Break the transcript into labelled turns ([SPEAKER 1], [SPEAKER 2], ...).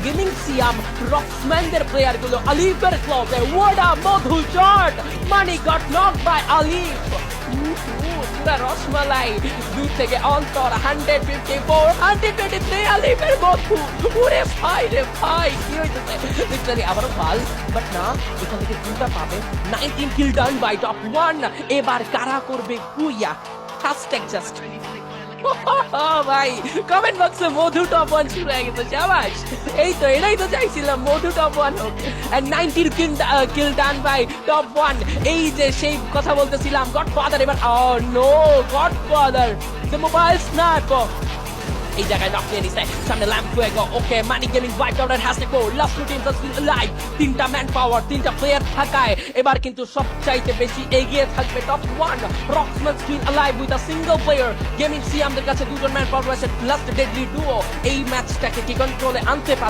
[SPEAKER 1] gaming সিয়াম রক্সম্যানদের player গুলো আলিফের ক্লবে ওয়াডা Madhu shot money got knock by Alif পুরা রসমালাই 2 থেকে অন্তর 154 123 আলিফের মধু ওরে ভাই রে ভাই কি হইতেছে লিটারালি আবারও ফাল বাট না এখান থেকে দুটা পাবে 19 কিল ডান বাই টপ 1 এবার কারা করবে কুইয়া হ্যাশট্যাগ জাস্ট ভাই কমেন্ট বক্সে মধু টপ 1 শুরু হয়ে গেছে শাবাশ এই তো এটাই তো চাইছিলাম মধু টপ 1 হোক and 90 kill done by top 1 এই যে সেই কথা বলতেছিলাম গডফাদার এবার no godfather the mobile sniper এই জায়গায় নক নিয়ে নিছে সামনে lamp fuego okay money gaming wipe out and hashtag for last two teams আর স্টিল লাইভ তিনটা ম্যান পাওয়ার তিনটা প্লেয়ার থাকায় এবার কিন্তু সবচাইতে বেশি এগিয়ে থাকবে top 1 Roxman still alive with a single player gaming সিয়ামদের কাছে দুজন ম্যান পাওয়ার আছে লাস্ট ডেডলি ডুও এই ম্যাচটাকে কি কন্ট্রোলে আনতে পারে